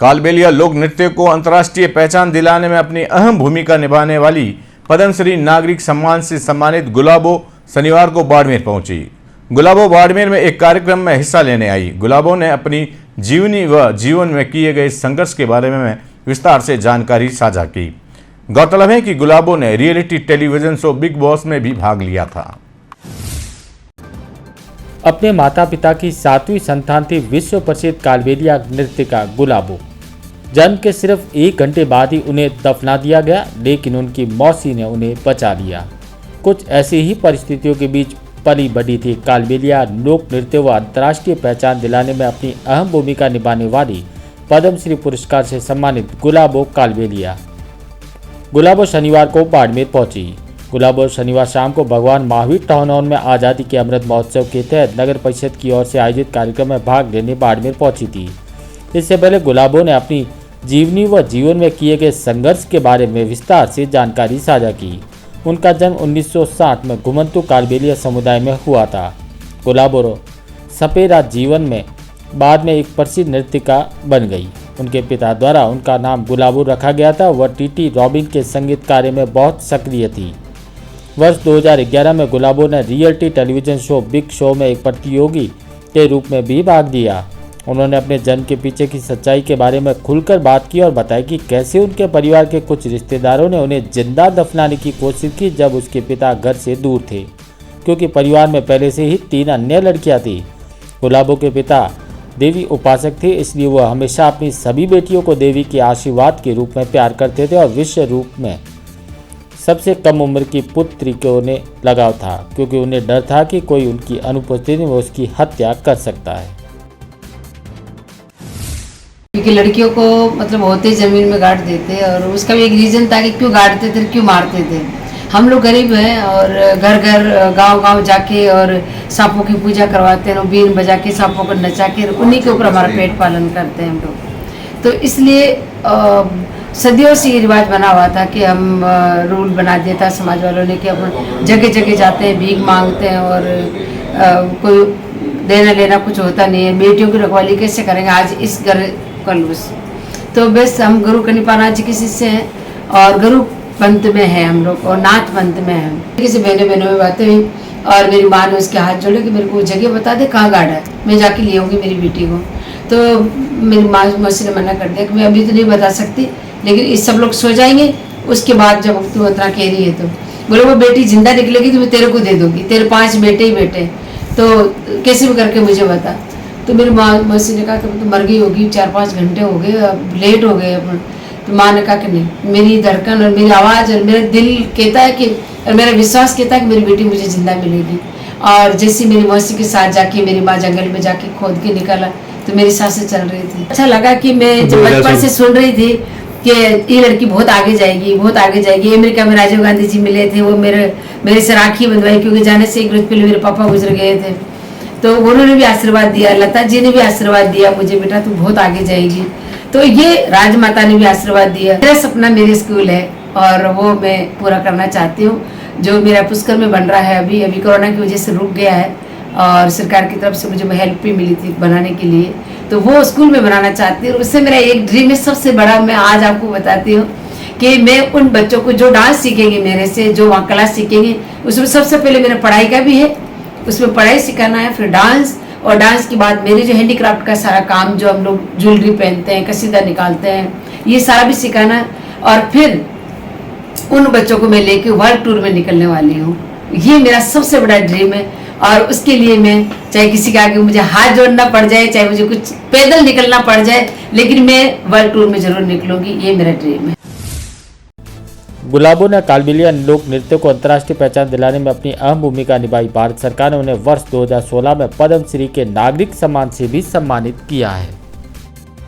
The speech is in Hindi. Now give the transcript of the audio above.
कालबेलिया लोक नृत्य को अंतर्राष्ट्रीय पहचान दिलाने में अपनी अहम भूमिका निभाने वाली पद्मश्री नागरिक सम्मान से सम्मानित गुलाबो शनिवार को बाड़मेर पहुंची। गुलाबो बाड़मेर में एक कार्यक्रम में हिस्सा लेने आई। गुलाबो ने अपनी जीवनी व जीवन में किए गए संघर्ष के बारे में विस्तार से जानकारी साझा की। गौरतलब है कि गुलाबो ने reality television show big boss में भी भाग लिया था। अपने माता पिता की 7वीं संतान थी विश्व प्रसिद्ध कालबेलिया नृत्यिका गुलाबो। जन्म के सिर्फ 1 घंटे बाद ही उन्हें दफना दिया गया, लेकिन उनकी मौसी ने उन्हें बचा लिया। कुछ ऐसी ही परिस्थितियों के बीच पली बढ़ी थी कालबेलिया लोक नृत्य व अंतर्राष्ट्रीय पहचान दिलाने में अपनी अहम भूमिका निभाने वाली पद्मश्री पुरस्कार से सम्मानित गुलाबो कालबेलिया। गुलाबो शनिवार को बाड़मेर पहुंची। गुलाबो शनिवार शाम को भगवान महावीर टाउन हॉल में आज़ादी के अमृत महोत्सव के तहत नगर परिषद की ओर से आयोजित कार्यक्रम में भाग लेने बाड़मेर पहुंची थी। इससे पहले गुलाबो ने अपनी जीवनी व जीवन में किए गए संघर्ष के बारे में विस्तार से जानकारी साझा की। उनका जन्म 1960 में घुमंतु कालबेलिया समुदाय में हुआ था। गुलाबो सपेरा जीवन में बाद में एक प्रसिद्ध नृत्यिका बन गई। उनके पिता द्वारा उनका नाम गुलाबो रखा गया था। वह टीटी रॉबिन के संगीत कार्य में बहुत सक्रिय थी। वर्ष 2011 में गुलाबो ने reality television show big show में एक प्रतियोगी के रूप में भी भाग लिया। उन्होंने अपने जन्म के पीछे की सच्चाई के बारे में खुलकर बात की और बताया कि कैसे उनके परिवार के कुछ रिश्तेदारों ने उन्हें जिंदा दफनाने की कोशिश की जब उसके पिता घर से दूर थे, क्योंकि परिवार में पहले से ही 3 अन्य लड़कियां थी। गुलाबो के पिता देवी उपासक थे, इसलिए वह हमेशा अपनी सभी बेटियों को देवी के आशीर्वाद के रूप में प्यार करते थे और विश्व रूप में सबसे कम उम्र की पुत्री को उन्हें लगाव था, क्योंकि उन्हें डर था कि कोई उनकी अनुपस्थिति में उसकी हत्या कर सकता है। क्योंकि लड़कियों को मतलब होते जमीन में गाड़ देते और उसका भी एक रीजन था कि क्यों गाड़ते थे, क्यों मारते थे। हम लोग गरीब हैं और घर घर गांव गांव जाके और सांपों की पूजा करवाते हैं, बीन बजा के सांपों को नचा के उन्हीं के ऊपर हमारा पेट पालन करते हैं हम लोग। तो इसलिए सदियों से ये रिवाज बना हुआ था कि हम रूल बना दिया था समाज वालों ने कि अपन जगह जगह जाते हैं, भीख मांगते हैं और कोई देना लेना कुछ होता नहीं है। बेटियों की रखवाली कैसे करेंगे, आज इस घर कल उस। तो बस हम गुरु कनिपाना जी के शिष्य हैं और गुरु पंथ में है हम लोग और नाथ पंथ में है। किसी बहनों में बातें हुई और मेरी माँ ने उसके हाथ जोड़े कि मेरे को जगह बता दे कहाँ गाड़ा है, मैं जाके ले आऊँगी मेरी बेटी को। तो मेरी माँ मौसी ने मना कर दिया कि मैं अभी तो नहीं बता सकती, लेकिन इस सब लोग सो जाएंगे उसके बाद जब तू उतना कह रही है तो बोले वो बेटी जिंदा निकलेगी तो मैं तेरे को दे दूँगी, तेरे 5 बेटे ही बेटे, तो कैसे भी करके मुझे बता। तो मेरी माँ मौसी ने कहा कि तो मर गई होगी, 4-5 घंटे हो गए, अब लेट हो गए अपन। तो माँ ने कहा कि नहीं, मेरी धड़कन और मेरी आवाज़ और मेरा दिल कहता है कि और मेरा विश्वास कहता है कि मेरी बेटी मुझे जिंदा मिलेगी। और जैसे मेरी मौसी के साथ जाके मेरी माँ जंगल में जाके खोद के निकाला तो मेरी सांसें चल रही थी। अच्छा लगा कि मैं जब बचपन से सुन रही थी कि ये लड़की बहुत आगे जाएगी, बहुत आगे जाएगी। अमेरिका में राजीव गांधी जी मिले थे, वो मेरे से राखी बंधवाई, क्योंकि जाने से 1 रोज पहले मेरे पापा गुजर गए थे। तो उन्होंने भी आशीर्वाद दिया, लता जी ने भी आशीर्वाद दिया मुझे, बेटा तू बहुत आगे जाएगी। तो ये राजमाता ने भी आशीर्वाद दिया। मेरा सपना मेरी स्कूल है और वो मैं पूरा करना चाहती हूँ। जो मेरा पुष्कर में बन रहा है अभी कोरोना की वजह से रुक गया है और सरकार की तरफ से मुझे हेल्प भी मिली थी बनाने के लिए, तो वो स्कूल में बनाना चाहती हूँ। उससे मेरा एक ड्रीम है सबसे बड़ा, मैं आज आपको बताती हूँ कि मैं उन बच्चों को जो डांस सीखेंगे मेरे से, जो वहाँ कला सीखेंगे, उसमें सबसे पहले मेरा पढ़ाई का भी है, उसमें पढ़ाई सिखाना है, फिर डांस, और डांस के बाद मेरे जो हैंडीक्राफ्ट का सारा काम, जो हम लोग ज्वेलरी पहनते हैं, कसीदा निकालते हैं, ये सारा भी सिखाना है। और फिर उन बच्चों को मैं लेके वर्ल्ड टूर में निकलने वाली हूँ। ये मेरा सबसे बड़ा ड्रीम है और उसके लिए मैं चाहे किसी के आगे मुझे हाथ जोड़ना पड़ जाए, चाहे मुझे कुछ पैदल निकलना पड़ जाए, लेकिन मैं वर्ल्ड टूर में जरूर निकलूंगी। ये मेरा ड्रीम है। गुलाबो ने कालबेलिया लोक नृत्य को अंतर्राष्ट्रीय पहचान दिलाने में अपनी अहम भूमिका निभाई। भारत सरकार ने उन्हें वर्ष 2016 में पद्मश्री के नागरिक सम्मान से भी सम्मानित किया है।